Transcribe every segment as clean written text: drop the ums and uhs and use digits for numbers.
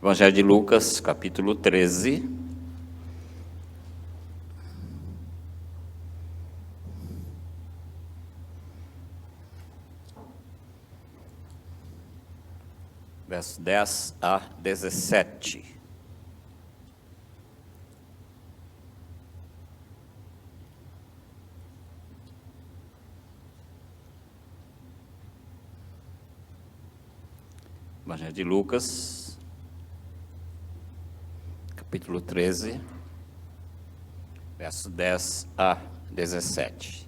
Evangelho de Lucas, capítulo 13. Verso 10 a 17. Evangelho de Lucas, capítulo 13, verso 10 a 17.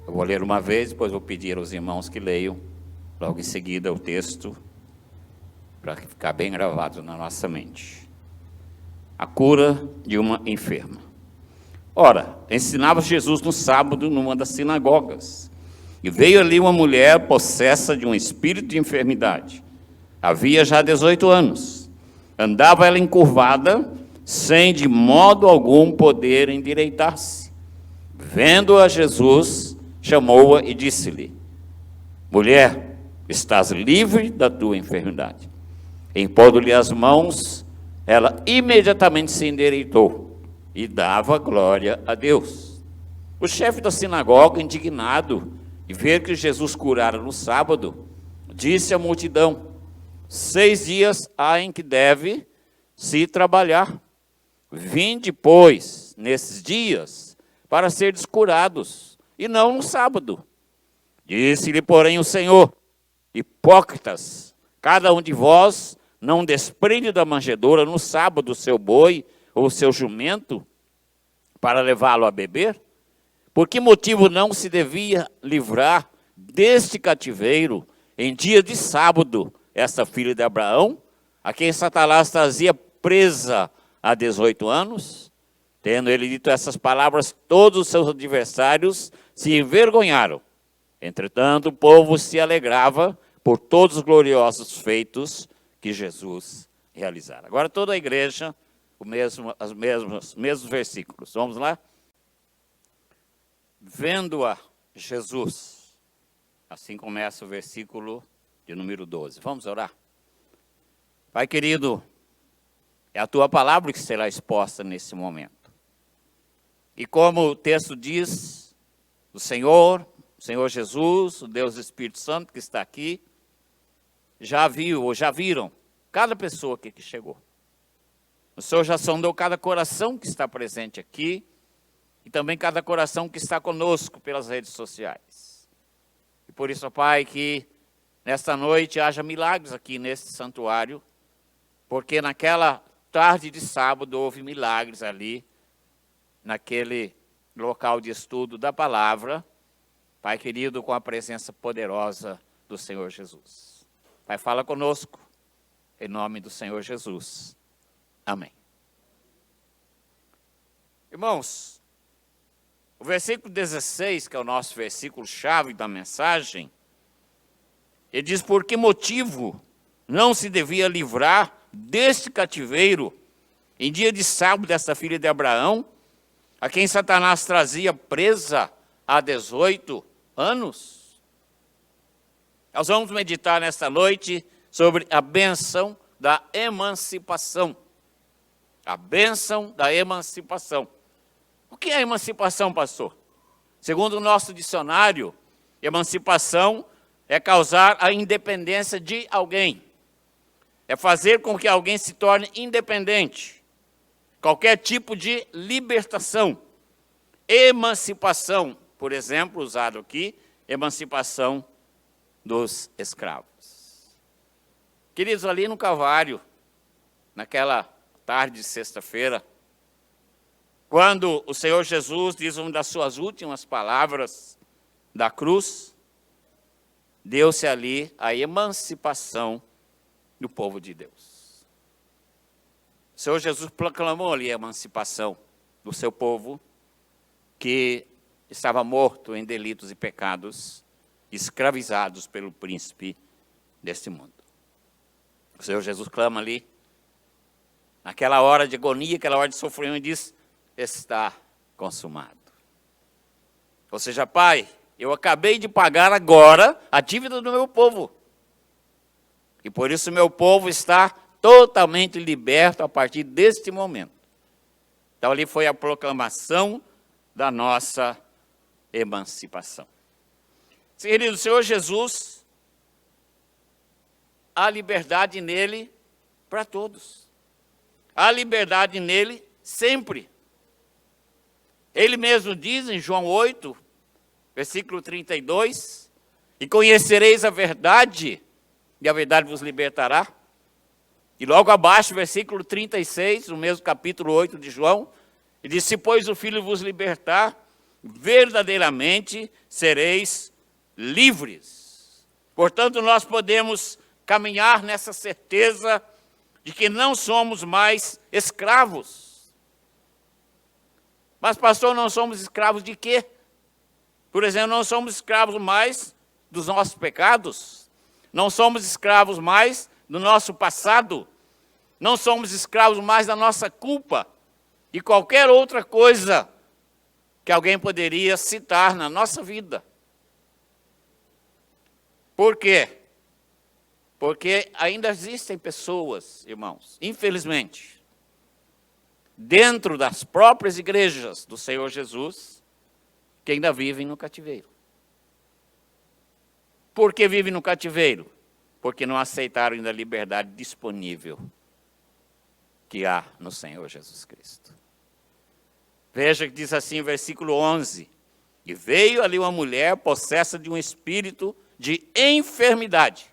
Eu vou ler uma vez, depois vou pedir aos irmãos que leiam logo em seguida o texto, para ficar bem gravado na nossa mente. A cura de uma enferma. Ora, ensinava Jesus no sábado numa das sinagogas, e veio ali uma mulher possessa de um espírito de enfermidade. Havia já 18 anos. Andava ela encurvada, sem de modo algum poder endireitar-se. Vendo-a Jesus, chamou-a e disse-lhe: Mulher, estás livre da tua enfermidade. Impondo-lhe as mãos, ela imediatamente se endireitou e dava glória a Deus. O chefe da sinagoga, indignado de ver que Jesus curara no sábado, disse à multidão: 6 dias há em que deve se trabalhar. Vinde, pois, nesses dias, para seres curados, e não no sábado. Disse-lhe, porém, o Senhor: Hipócritas, cada um de vós não desprende da manjedoura no sábado o seu boi ou o seu jumento, para levá-lo a beber? Por que motivo não se devia livrar deste cativeiro em dia de sábado esta filha de Abraão, a quem Satanás trazia presa há 18 anos? Tendo ele dito essas palavras, todos os seus adversários se envergonharam. Entretanto, o povo se alegrava por todos os gloriosos feitos que Jesus realizara. Agora toda a igreja, os mesmos versículos. Vamos lá? Vendo-a Jesus. Assim começa o versículo de número 12. Vamos orar? Pai querido, é a tua palavra que será exposta nesse momento. E como o texto diz, o Senhor Jesus, o Deus Espírito Santo que está aqui, já viu ou já viram cada pessoa aqui que chegou. O Senhor já sondou cada coração que está presente aqui e também cada coração que está conosco pelas redes sociais. E por isso, Pai, que nesta noite haja milagres aqui neste santuário, porque naquela tarde de sábado houve milagres ali, naquele local de estudo da palavra, Pai querido, com a presença poderosa do Senhor Jesus. Pai, fala conosco, em nome do Senhor Jesus. Amém. Irmãos, o versículo 16, que é o nosso versículo-chave da mensagem, ele diz: por que motivo não se devia livrar deste cativeiro em dia de sábado desta filha de Abraão, a quem Satanás trazia presa há 18 anos? Nós vamos meditar nesta noite sobre a bênção da emancipação. A bênção da emancipação. O que é emancipação, pastor? Segundo o nosso dicionário, emancipação é causar a independência de alguém. É fazer com que alguém se torne independente. Qualquer tipo de libertação. Emancipação, por exemplo, usado aqui, emancipação dos escravos. Queridos, ali no Calvário, naquela tarde de sexta-feira, quando o Senhor Jesus diz uma das suas últimas palavras da cruz, deu-se ali a emancipação do povo de Deus. O Senhor Jesus proclamou ali a emancipação do seu povo, que estava morto em delitos e pecados, escravizados pelo príncipe deste mundo. O Senhor Jesus clama ali, naquela hora de agonia, aquela hora de sofrimento, e diz: está consumado. Ou seja, Pai, eu acabei de pagar agora a dívida do meu povo. E por isso meu povo está totalmente liberto a partir deste momento. Então ali foi a proclamação da nossa emancipação. Querido, o Senhor Jesus, há liberdade nele para todos. Há liberdade nele sempre. Ele mesmo diz em João 8, versículo 32, e conhecereis a verdade, e a verdade vos libertará. E logo abaixo, versículo 36, no mesmo capítulo 8 de João, ele diz, se pois o Filho vos libertar, verdadeiramente sereis livres. Portanto, nós podemos caminhar nessa certeza de que não somos mais escravos. Mas, pastor, não somos escravos de quê? Por exemplo, não somos escravos mais dos nossos pecados. Não somos escravos mais do nosso passado. Não somos escravos mais da nossa culpa. E qualquer outra coisa que alguém poderia citar na nossa vida. Por quê? Porque ainda existem pessoas, irmãos, infelizmente, dentro das próprias igrejas do Senhor Jesus, que ainda vivem no cativeiro. Por que vivem no cativeiro? Porque não aceitaram ainda a liberdade disponível que há no Senhor Jesus Cristo. Veja que diz assim, versículo 11, e veio ali uma mulher possessa de um espírito de enfermidade.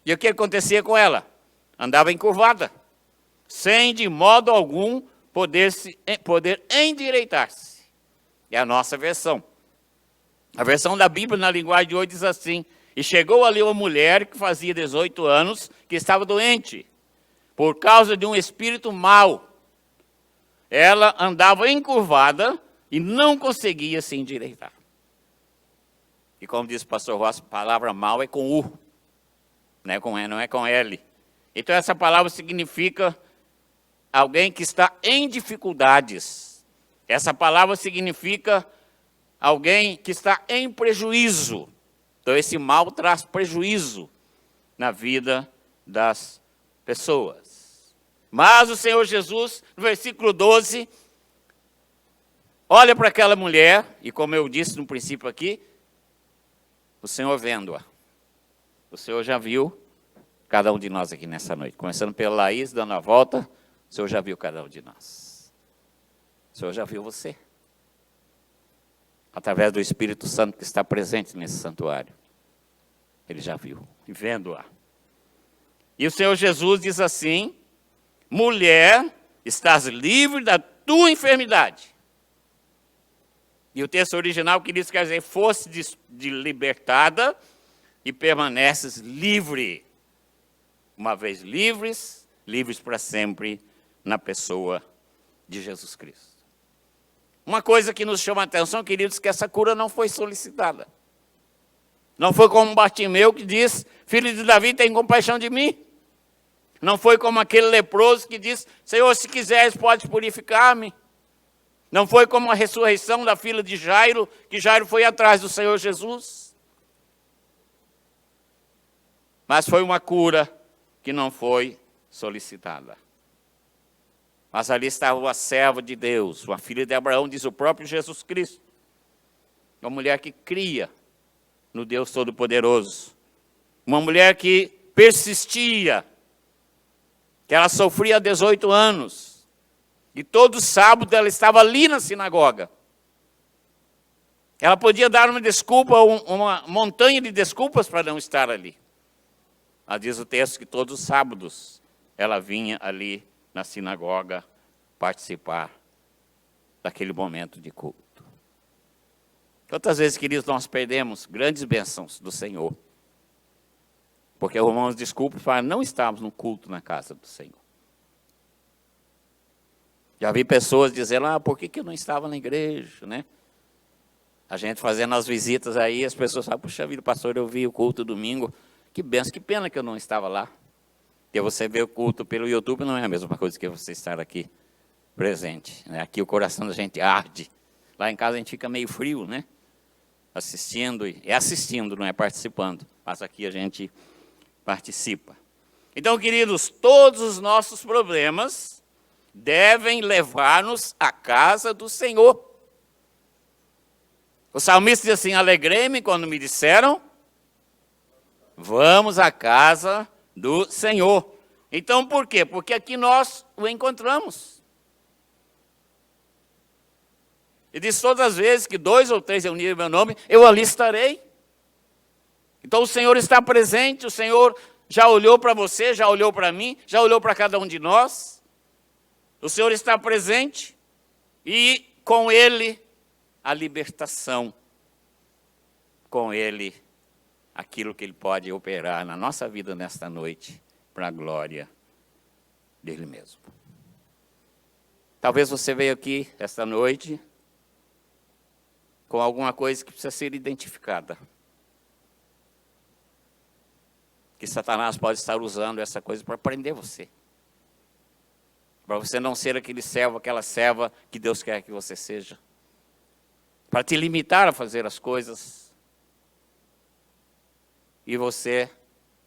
E o que acontecia com ela? Andava encurvada, sem de modo algum poder endireitar-se. É a nossa versão. A versão da Bíblia na linguagem de hoje diz assim, e chegou ali uma mulher que fazia 18 anos, que estava doente, por causa de um espírito mau. Ela andava encurvada e não conseguia se endireitar. E como diz o pastor Ross, a palavra mal é com U, não é com E, não é com L. Então essa palavra significa alguém que está em dificuldades. Essa palavra significa alguém que está em prejuízo. Então esse mal traz prejuízo na vida das pessoas. Mas o Senhor Jesus, no versículo 12, olha para aquela mulher, e como eu disse no princípio aqui, o Senhor vendo-a. O Senhor já viu cada um de nós aqui nessa noite. Começando pela Laís, dando a volta, o Senhor já viu cada um de nós. O Senhor já viu você. Através do Espírito Santo que está presente nesse santuário. Ele já viu, e vendo-a. E o Senhor Jesus diz assim, mulher, estás livre da tua enfermidade. E o texto original que diz, quer dizer, fosse libertada e permaneces livre. Uma vez livres, livres para sempre na pessoa de Jesus Cristo. Uma coisa que nos chama a atenção, queridos, que essa cura não foi solicitada. Não foi como Bartimeu que diz, filho de Davi, tem compaixão de mim. Não foi como aquele leproso que diz, Senhor, se quiseres, pode purificar-me. Não foi como a ressurreição da filha de Jairo, que Jairo foi atrás do Senhor Jesus. Mas foi uma cura que não foi solicitada. Mas ali estava uma serva de Deus, uma filha de Abraão, diz o próprio Jesus Cristo. Uma mulher que cria no Deus Todo-Poderoso. Uma mulher que persistia, que ela sofria há 18 anos. E todo sábado ela estava ali na sinagoga. Ela podia dar uma desculpa, uma montanha de desculpas para não estar ali. Mas diz o texto que todos os sábados ela vinha ali na sinagoga participar daquele momento de culto. Quantas vezes, queridos, nós perdemos grandes bênçãos do Senhor? Porque arrumamos desculpas para não estarmos no culto na casa do Senhor. Já vi pessoas dizendo, por que eu não estava na igreja, né? A gente fazendo as visitas aí, as pessoas falam, puxa vida, pastor, eu vi o culto domingo, que benção, que pena que eu não estava lá. Porque você vê o culto pelo YouTube não é a mesma coisa que você estar aqui presente, né? Aqui o coração da gente arde. Lá em casa a gente fica meio frio, né? Assistindo, não é participando, mas aqui a gente participa. Então, queridos, todos os nossos problemas devem levar-nos à casa do Senhor. O salmista diz assim: alegrei-me quando me disseram, vamos à casa do Senhor. Então, por quê? Porque aqui nós o encontramos. E diz: todas as vezes que 2 ou 3 reunirem meu nome, eu ali estarei. Então o Senhor está presente, o Senhor já olhou para você, já olhou para mim, já olhou para cada um de nós. O Senhor está presente e com Ele a libertação. Com Ele aquilo que Ele pode operar na nossa vida nesta noite, para a glória dEle mesmo. Talvez você veio aqui esta noite com alguma coisa que precisa ser identificada. Que Satanás pode estar usando essa coisa para prender você. Para você não ser aquele servo, aquela serva que Deus quer que você seja. Para te limitar a fazer as coisas. E você,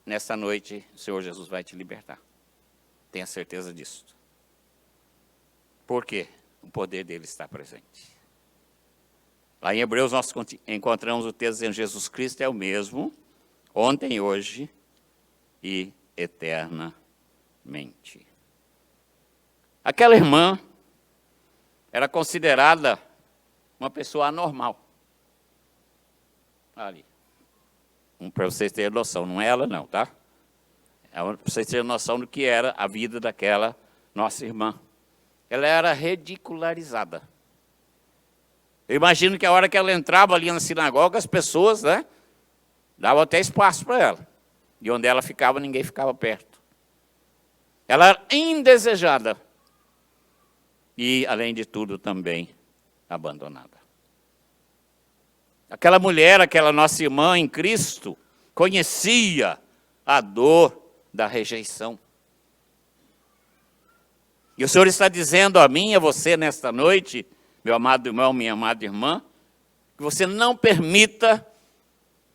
nessa noite, o Senhor Jesus vai te libertar. Tenha certeza disso. Por quê? O poder dele está presente. Lá em Hebreus nós encontramos o texto dizendo: Jesus Cristo é o mesmo, ontem, hoje e eternamente. Aquela irmã era considerada uma pessoa anormal. Ali. Para vocês terem noção, não é ela não, tá? É para vocês terem noção do que era a vida daquela nossa irmã. Ela era ridicularizada. Eu imagino que a hora que ela entrava ali na sinagoga, as pessoas, né, davam até espaço para ela. E onde ela ficava, ninguém ficava perto. Ela era indesejada. E, além de tudo, também abandonada. Aquela mulher, aquela nossa irmã em Cristo, conhecia a dor da rejeição. E o Senhor está dizendo a mim e a você nesta noite, meu amado irmão, minha amada irmã, que você não permita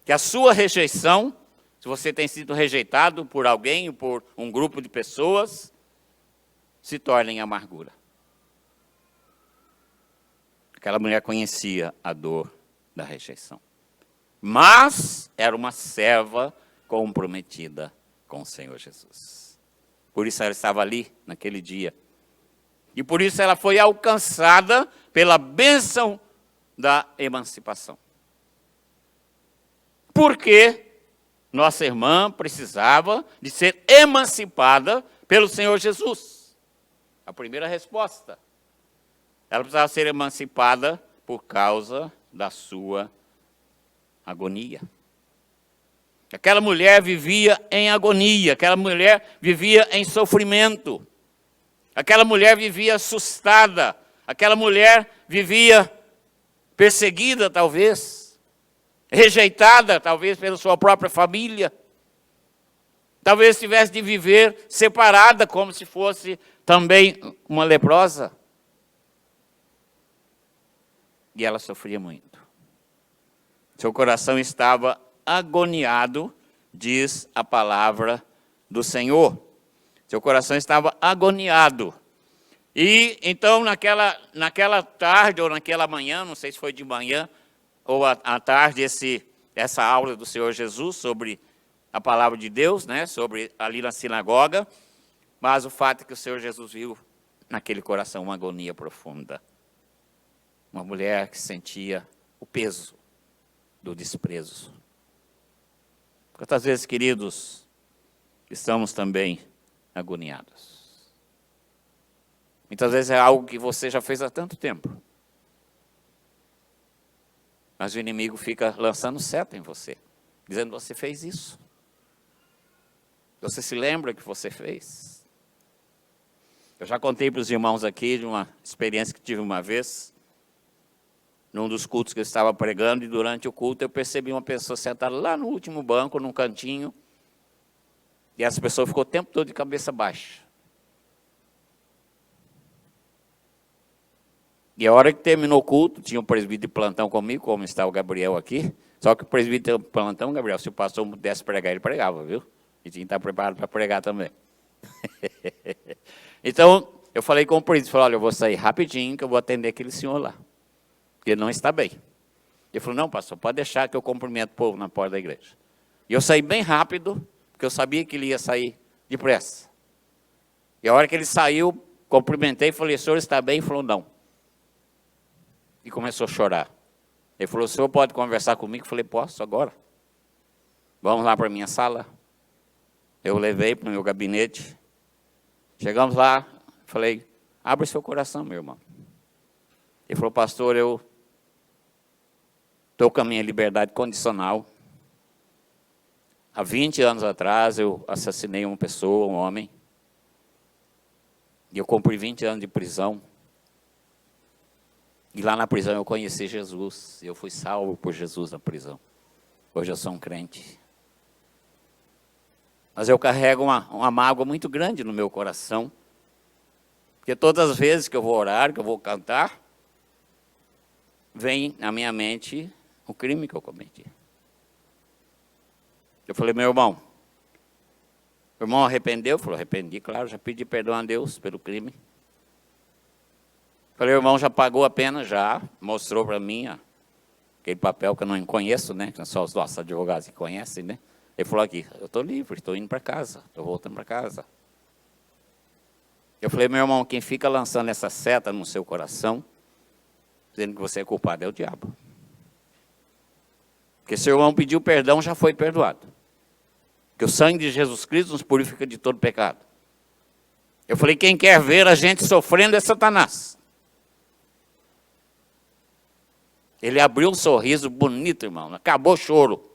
que a sua rejeição, se você tem sido rejeitado por alguém, por um grupo de pessoas, se torne em amargura. Aquela mulher conhecia a dor da rejeição. Mas era uma serva comprometida com o Senhor Jesus. Por isso ela estava ali naquele dia. E por isso ela foi alcançada pela bênção da emancipação. Porque nossa irmã precisava de ser emancipada pelo Senhor Jesus. A primeira resposta. Ela precisava ser emancipada por causa da sua agonia. Aquela mulher vivia em agonia, aquela mulher vivia em sofrimento. Aquela mulher vivia assustada, aquela mulher vivia perseguida, talvez, rejeitada, talvez, pela sua própria família. Talvez tivesse de viver separada, como se fosse também uma leprosa. E ela sofria muito. Seu coração estava agoniado, diz a palavra do Senhor. Seu coração estava agoniado. E então naquela tarde ou naquela manhã, não sei se foi de manhã ou à tarde, essa aula do Senhor Jesus sobre a palavra de Deus, né, sobre ali na sinagoga, mas o fato é que o Senhor Jesus viu naquele coração uma agonia profunda. Uma mulher que sentia o peso do desprezo. Quantas vezes, queridos, estamos também agoniados? Muitas vezes é algo que você já fez há tanto tempo. Mas o inimigo fica lançando seta em você, dizendo: você fez isso. Você se lembra que você fez? Eu já contei para os irmãos aqui de uma experiência que tive uma vez, num dos cultos que eu estava pregando, e durante o culto eu percebi uma pessoa sentada lá no último banco, num cantinho, e essa pessoa ficou o tempo todo de cabeça baixa. E a hora que terminou o culto, tinha um presbítero de plantão comigo, como está o Gabriel aqui, só que o presbítero de plantão, Gabriel, se o pastor pudesse pregar, ele pregava, viu? E tinha que estar preparado para pregar também. Então, eu falei com o príncipe, falei, olha, eu vou sair rapidinho, que eu vou atender aquele senhor lá. Porque ele não está bem. Ele falou, não, pastor, pode deixar que eu cumprimento o povo na porta da igreja. E eu saí bem rápido, porque eu sabia que ele ia sair depressa. E a hora que ele saiu, cumprimentei, falei, o senhor está bem? Ele falou, não. E começou a chorar. Ele falou, o senhor pode conversar comigo? Eu falei, posso agora. Vamos lá para a minha sala. Eu levei para o meu gabinete. Chegamos lá, falei, abre seu coração, meu irmão. Ele falou, pastor, eu estou com a minha liberdade condicional. Há 20 anos atrás, eu assassinei uma pessoa, um homem. E eu cumpri 20 anos de prisão. E lá na prisão eu conheci Jesus. Eu fui salvo por Jesus na prisão. Hoje eu sou um crente. Mas eu carrego uma mágoa muito grande no meu coração. Porque todas as vezes que eu vou orar, que eu vou cantar, vem na minha mente o crime que eu cometi. Eu falei, meu irmão arrependeu? Ele falou, arrependi, claro, já pedi perdão a Deus pelo crime. Falei, o irmão já pagou a pena, já, mostrou para mim aquele papel que eu não conheço, né, que só os nossos advogados que conhecem, né. Ele falou aqui, eu estou livre, estou indo para casa, estou voltando para casa. Eu falei, meu irmão, quem fica lançando essa seta no seu coração, dizendo que você é culpado, é o diabo. Porque se o irmão pediu perdão, já foi perdoado. Que o sangue de Jesus Cristo nos purifica de todo pecado. Eu falei, quem quer ver a gente sofrendo é Satanás. Ele abriu um sorriso bonito, irmão, acabou o choro.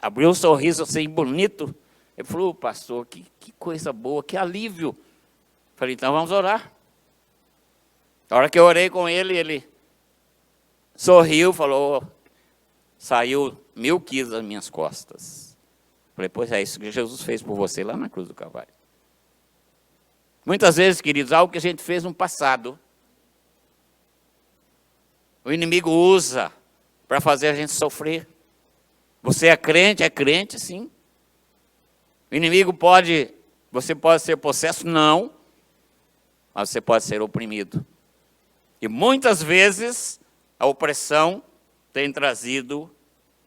Abriu um sorriso assim, bonito. Ele falou, pastor, que coisa boa, que alívio. Eu falei, então vamos orar. A hora que eu orei com ele, ele sorriu, falou, saiu 1000 quilos das minhas costas. Falei, pois é isso que Jesus fez por você lá na cruz do Calvário. Muitas vezes, queridos, algo que a gente fez no passado, o inimigo usa para fazer a gente sofrer. Você é crente sim. O inimigo você pode ser possesso? Não. Mas você pode ser oprimido. E muitas vezes a opressão tem trazido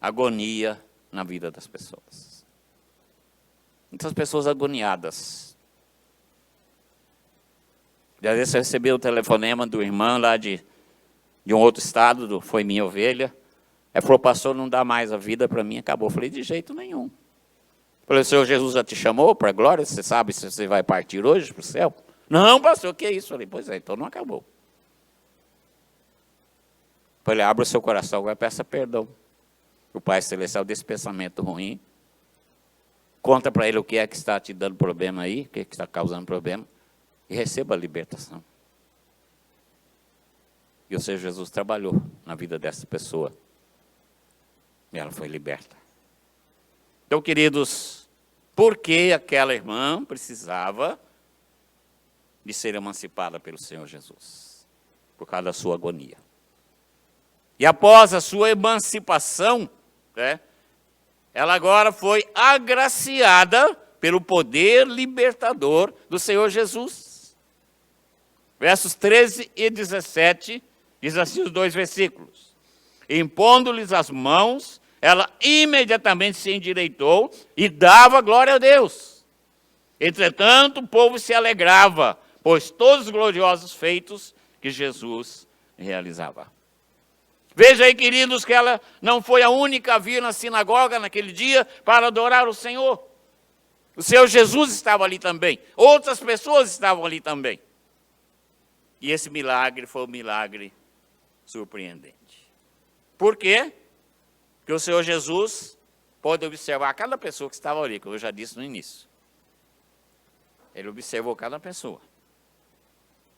agonia na vida das pessoas. Muitas pessoas agoniadas. E às vezes eu recebi o telefonema do irmão lá de um outro estado, foi minha ovelha. Ele falou, pastor, não dá mais a vida para mim, acabou. Eu falei, de jeito nenhum. Eu falei, o Senhor Jesus já te chamou para a glória? Você sabe se você vai partir hoje para o céu? Não, pastor, o que é isso? Eu falei, pois é, então não acabou. Eu falei, abra o seu coração, agora peça perdão. O Pai Celestial desse pensamento ruim. Conta para ele o que é que está te dando problema aí, o que é que está causando problema. E receba a libertação. E o Senhor Jesus trabalhou na vida dessa pessoa. E ela foi liberta. Então, queridos, por que aquela irmã precisava de ser emancipada pelo Senhor Jesus? Por causa da sua agonia. E após a sua emancipação, ela agora foi agraciada pelo poder libertador do Senhor Jesus. Versos 13 e 17, diz assim os 2 versículos. Impondo-lhes as mãos, ela imediatamente se endireitou e dava glória a Deus. Entretanto, o povo se alegrava, pois todos os gloriosos feitos que Jesus realizava. Veja aí, queridos, que ela não foi a única a vir na sinagoga naquele dia para adorar o Senhor. O Senhor Jesus estava ali também. Outras pessoas estavam ali também. E esse milagre foi um milagre surpreendente. Por quê? Porque o Senhor Jesus pode observar cada pessoa que estava ali, como eu já disse no início. Ele observou cada pessoa.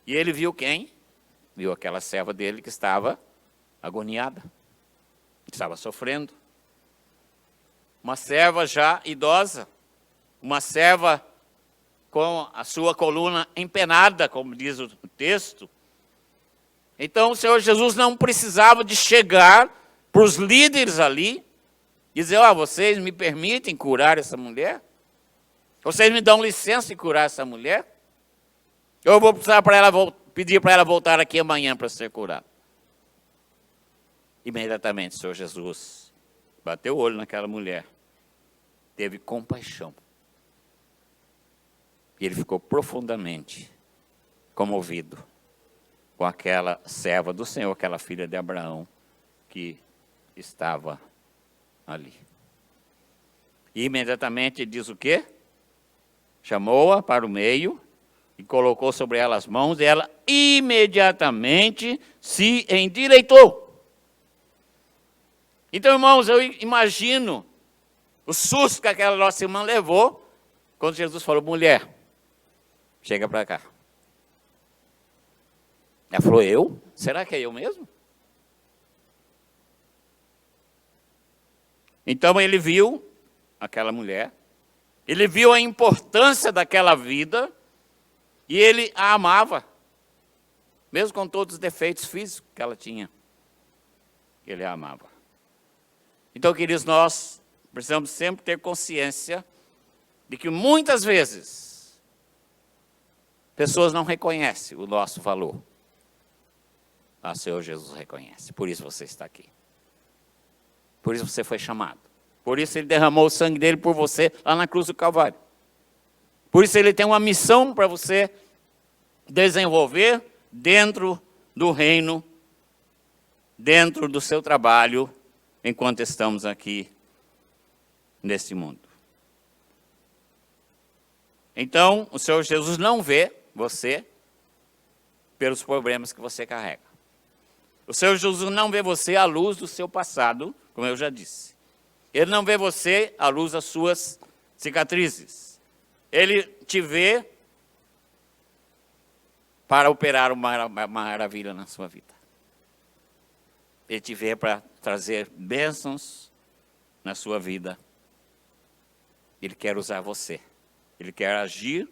E ele viu quem? Viu aquela serva dele que estava agoniada, que estava sofrendo. Uma serva já idosa, uma serva com a sua coluna empenada, como diz o texto. Então o Senhor Jesus não precisava de chegar para os líderes ali dizer, ó, vocês me permitem curar essa mulher? Vocês me dão licença de curar essa mulher? Eu vou precisar pedir para ela voltar aqui amanhã para ser curada. Imediatamente o Senhor Jesus bateu o olho naquela mulher, teve compaixão. E ele ficou profundamente comovido com aquela serva do Senhor, aquela filha de Abraão, que estava ali. E imediatamente ele diz o quê? Chamou-a para o meio e colocou sobre ela as mãos, e ela imediatamente se endireitou. Então, irmãos, eu imagino o susto que aquela nossa irmã levou quando Jesus falou, mulher, chega para cá. Ela falou, eu? Será que é eu mesmo? Então ele viu aquela mulher, ele viu a importância daquela vida e ele a amava, mesmo com todos os defeitos físicos que ela tinha. Ele a amava. Então, queridos, nós precisamos sempre ter consciência de que muitas vezes pessoas não reconhecem o nosso valor. O Senhor Jesus reconhece. Por isso você está aqui. Por isso você foi chamado. Por isso ele derramou o sangue dele por você lá na cruz do Calvário. Por isso ele tem uma missão para você desenvolver dentro do reino, dentro do seu trabalho, enquanto estamos aqui neste mundo. Então, o Senhor Jesus não vê você pelos problemas que você carrega. O Senhor Jesus não vê você à luz do seu passado, como eu já disse. Ele não vê você à luz das suas cicatrizes. Ele te vê para operar uma maravilha na sua vida. Ele te vê para trazer bênçãos na sua vida. Ele quer usar você. Ele quer agir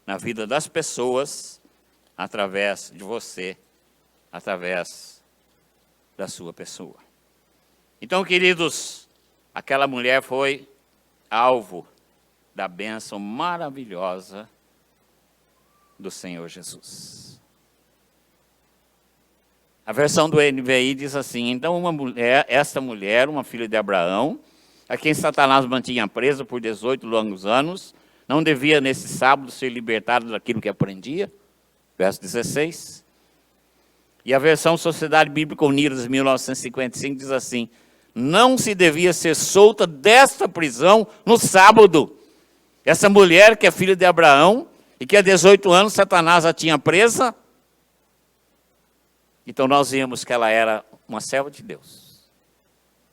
na vida das pessoas através de você, através da sua pessoa. Então, queridos, aquela mulher foi alvo da bênção maravilhosa do Senhor Jesus. A versão do NVI diz assim, então esta mulher, uma filha de Abraão, a quem Satanás mantinha presa por 18 longos anos, não devia nesse sábado ser libertada daquilo que aprendia? Verso 16. E a versão Sociedade Bíblica Unida, de 1955, diz assim, não se devia ser solta desta prisão no sábado. Essa mulher, que é filha de Abraão, e que há 18 anos Satanás a tinha presa, então nós vimos que ela era uma serva de Deus.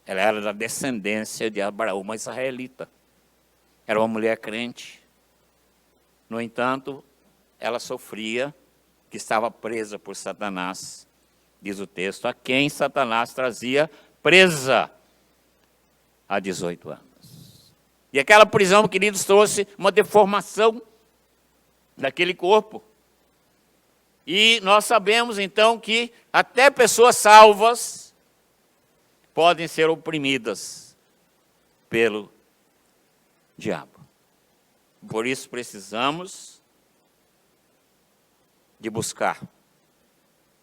Ela era da descendência de Abraão, uma israelita. Era uma mulher crente. No entanto, ela sofria, que estava presa por Satanás, diz o texto, a quem Satanás trazia presa há 18 anos. E aquela prisão, queridos, trouxe uma deformação daquele corpo. E nós sabemos, então, que até pessoas salvas podem ser oprimidas pelo diabo. Por isso precisamos de buscar,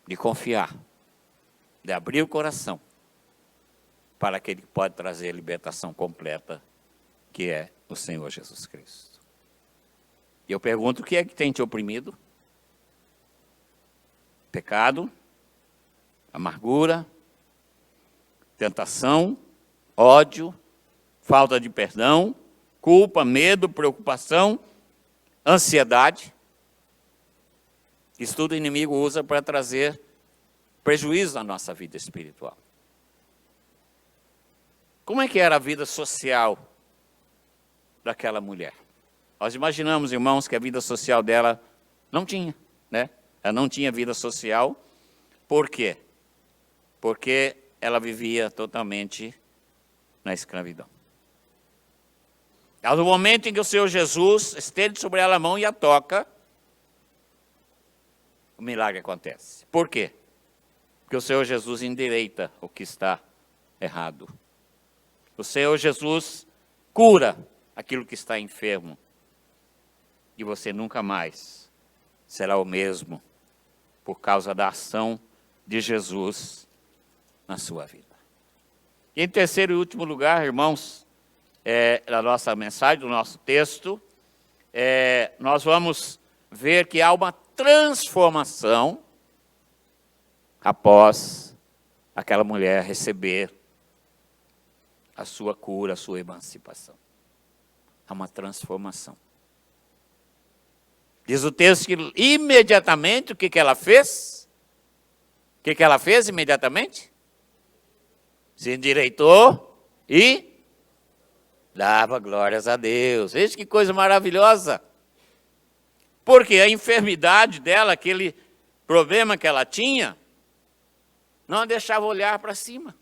de confiar, de abrir o coração para aquele que pode trazer a libertação completa, que é o Senhor Jesus Cristo. E eu pergunto, o que é que tem te oprimido? Pecado, amargura, tentação, ódio, falta de perdão, culpa, medo, preocupação, ansiedade. Isso tudo o inimigo usa para trazer prejuízo à nossa vida espiritual. Como é que era a vida social daquela mulher? Nós imaginamos, irmãos, que a vida social dela não tinha, né? Ela não tinha vida social. Por quê? Porque ela vivia totalmente na escravidão. No momento em que o Senhor Jesus estende sobre ela a mão e a toca, o milagre acontece. Por quê? Porque o Senhor Jesus endireita o que está errado. O Senhor Jesus cura aquilo que está enfermo. E você nunca mais será o mesmo por causa da ação de Jesus na sua vida. E em terceiro e último lugar, irmãos, na nossa mensagem, do nosso texto, nós vamos ver que há uma transformação após aquela mulher receber a sua cura, a sua emancipação. Há uma transformação. Diz o texto que imediatamente, o que ela fez? O que ela fez imediatamente? Se endireitou e dava glórias a Deus. Veja que coisa maravilhosa. Porque a enfermidade dela, aquele problema que ela tinha, não a deixava olhar para cima.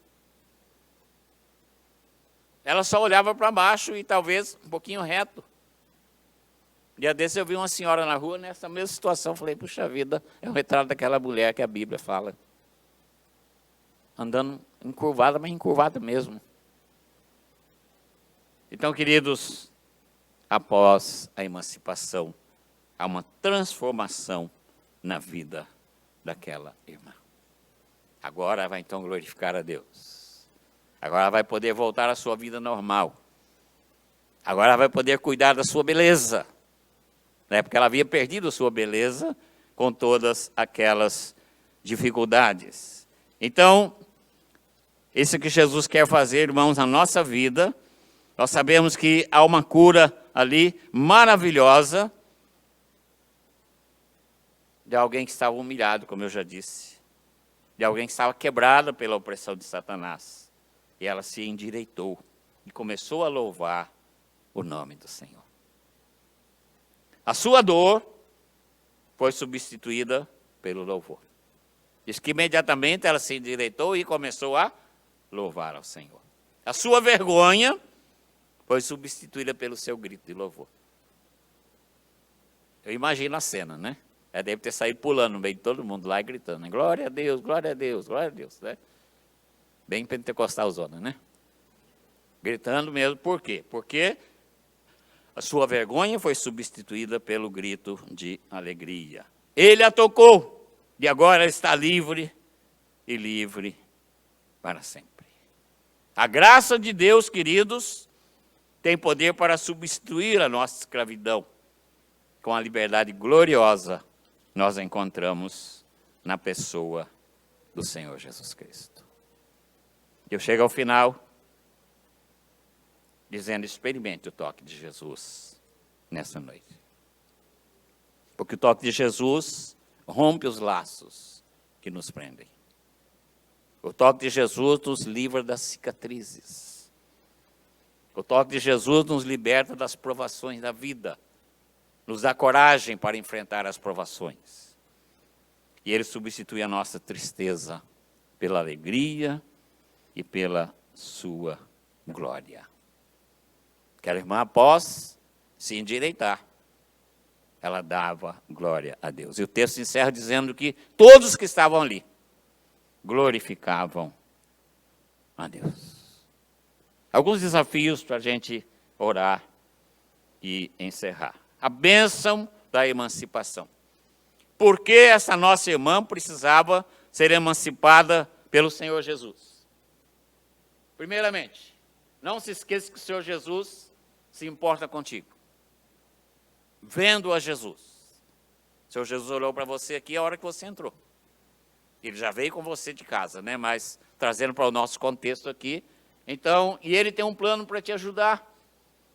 Ela só olhava para baixo e talvez um pouquinho reto. Dia desse eu vi uma senhora na rua nessa mesma situação. Falei, puxa vida, é um retrato daquela mulher que a Bíblia fala. Andando encurvada, mas encurvada mesmo. Então, queridos, após a emancipação, há uma transformação na vida daquela irmã. Agora vai então glorificar a Deus. Agora vai poder voltar à sua vida normal. Agora vai poder cuidar da sua beleza. Né? Porque ela havia perdido a sua beleza com todas aquelas dificuldades. Então, isso que Jesus quer fazer, irmãos, na nossa vida. Nós sabemos que há uma cura ali maravilhosa de alguém que estava humilhado, como eu já disse. De alguém que estava quebrado pela opressão de Satanás. E ela se endireitou e começou a louvar o nome do Senhor. A sua dor foi substituída pelo louvor. Diz que imediatamente ela se endireitou e começou a louvar ao Senhor. A sua vergonha foi substituída pelo seu grito de louvor. Eu imagino a cena, né? Ela deve ter saído pulando no meio de todo mundo lá e gritando, né? Glória a Deus, glória a Deus, glória a Deus. Né? Bem pentecostalzona, né? Gritando mesmo, por quê? Porque a sua vergonha foi substituída pelo grito de alegria. Ele a tocou, e agora ela está livre e livre para sempre. A graça de Deus, queridos, tem poder para substituir a nossa escravidão. Com a liberdade gloriosa, nós a encontramos na pessoa do Senhor Jesus Cristo. Eu chego ao final dizendo, experimente o toque de Jesus nessa noite. Porque o toque de Jesus rompe os laços que nos prendem. O toque de Jesus nos livra das cicatrizes. O toque de Jesus nos liberta das provações da vida. Nos dá coragem para enfrentar as provações. E Ele substitui a nossa tristeza pela alegria e pela sua glória. Aquela irmã, após se endireitar, ela dava glória a Deus. E o texto encerra dizendo que todos que estavam ali glorificavam a Deus. Alguns desafios para a gente orar e encerrar. A bênção da emancipação. Por que essa nossa irmã precisava ser emancipada pelo Senhor Jesus? Primeiramente, não se esqueça que o Senhor Jesus se importa contigo. Vendo a Jesus. O Senhor Jesus olhou para você aqui a hora que você entrou. Ele já veio com você de casa, né? Mas trazendo para o nosso contexto aqui. Então, e Ele tem um plano para te ajudar.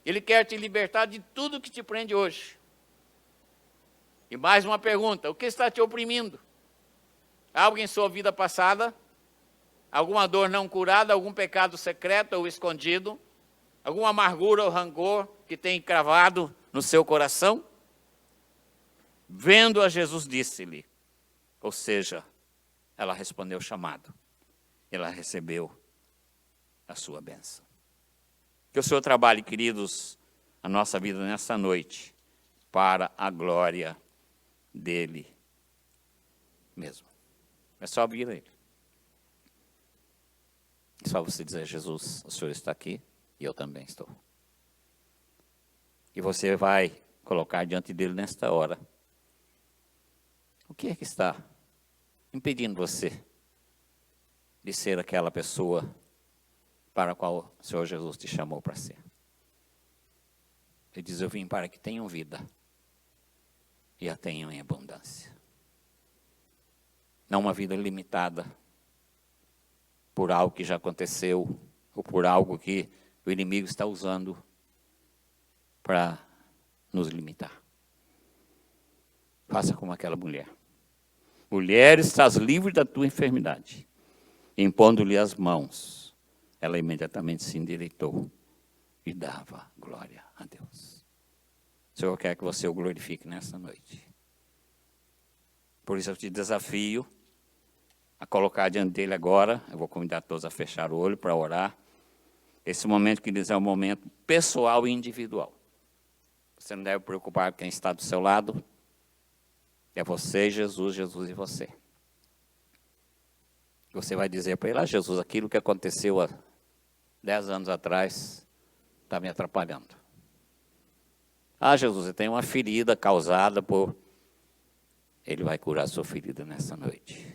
Ele quer te libertar de tudo que te prende hoje. E mais uma pergunta, o que está te oprimindo? Algo em sua vida passada? Alguma dor não curada? Algum pecado secreto ou escondido? Alguma amargura ou rancor que tem cravado no seu coração? Vendo a Jesus, disse-lhe. Ou seja, ela respondeu o chamado. Ela recebeu a sua bênção. Que o Senhor trabalhe, queridos, a nossa vida nessa noite, para a glória dEle mesmo. É só vir a Ele. Só você dizer: Jesus, o Senhor está aqui e eu também estou. E você vai colocar diante dele nesta hora. O que é que está impedindo você de ser aquela pessoa para a qual o Senhor Jesus te chamou para ser? Ele diz: eu vim para que tenham vida e a tenham em abundância. Não uma vida limitada por algo que já aconteceu ou por algo que o inimigo está usando para nos limitar. Faça como aquela mulher. Mulher, estás livre da tua enfermidade. Impondo-lhe as mãos, ela imediatamente se endireitou e dava glória a Deus. O Senhor quer que você o glorifique nessa noite. Por isso eu te desafio a colocar diante dele agora. Eu vou convidar todos a fechar o olho para orar. Esse momento, queridos, é um momento pessoal e individual. Você não deve preocupar com quem está do seu lado. É você, Jesus, Jesus e você. Você vai dizer para ele: Jesus, aquilo que aconteceu há 10 anos atrás está me atrapalhando. Jesus, eu tenho uma ferida causada por... Ele vai curar a sua ferida nessa noite.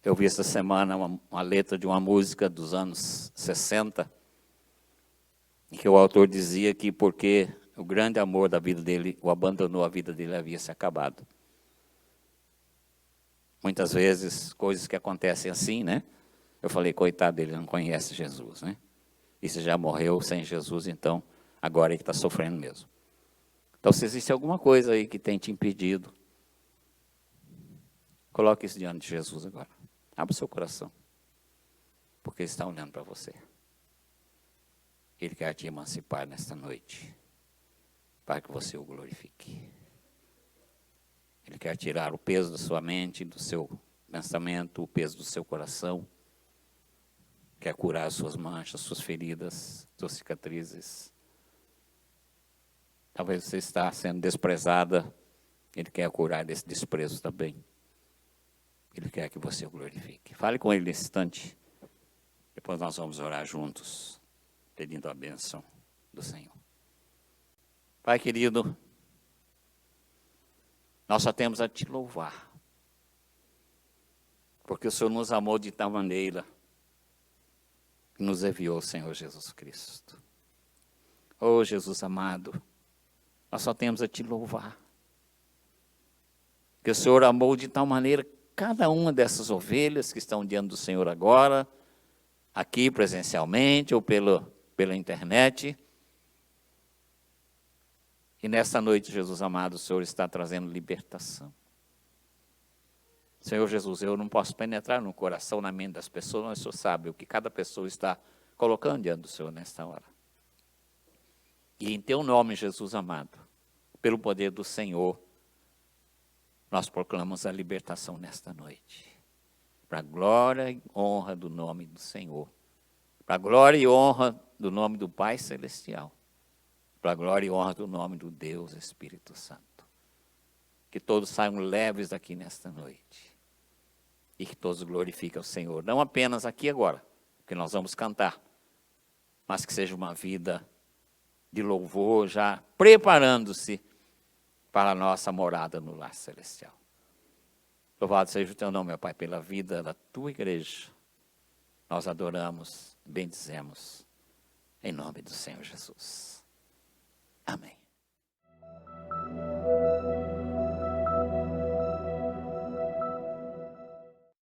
Eu vi essa semana uma letra de uma música dos anos 60, em que o autor dizia que porque o grande amor da vida dele o abandonou, a vida dele havia se acabado. Muitas vezes, coisas que acontecem assim, né? Eu falei: coitado dele, não conhece Jesus, né? E se já morreu sem Jesus, então agora ele está sofrendo mesmo. Então, se existe alguma coisa aí que tem te impedido, coloque isso diante de Jesus agora. Abra o seu coração, porque Ele está olhando para você. Ele quer te emancipar nesta noite, para que você o glorifique. Ele quer tirar o peso da sua mente, do seu pensamento, o peso do seu coração. Quer curar as suas manchas, suas feridas, suas cicatrizes. Talvez você está sendo desprezada. Ele quer curar desse desprezo também. Ele quer que você o glorifique. Fale com ele nesse instante. Depois nós vamos orar juntos, pedindo a bênção do Senhor. Pai querido, nós só temos a te louvar, porque o Senhor nos amou de tal maneira que nos enviou o Senhor Jesus Cristo. Oh, Jesus amado, nós só temos a te louvar, que o Senhor amou de tal maneira cada uma dessas ovelhas que estão diante do Senhor agora, aqui presencialmente ou pela internet. E nesta noite, Jesus amado, o Senhor está trazendo libertação. Senhor Jesus, eu não posso penetrar no coração, na mente das pessoas, mas o Senhor sabe o que cada pessoa está colocando diante do Senhor nesta hora. E em teu nome, Jesus amado, pelo poder do Senhor, nós proclamamos a libertação nesta noite. Para a glória e honra do nome do Senhor. Para a glória e honra do nome do Pai Celestial. Para a glória e honra do nome do Deus Espírito Santo. Que todos saiam leves daqui nesta noite. E que todos glorifiquem o Senhor. Não apenas aqui agora, porque nós vamos cantar. Mas que seja uma vida de louvor, já preparando-se para a nossa morada no lar celestial. Louvado seja o teu nome, meu Pai, pela vida da tua igreja. Nós adoramos, bendizemos, em nome do Senhor Jesus. Amém.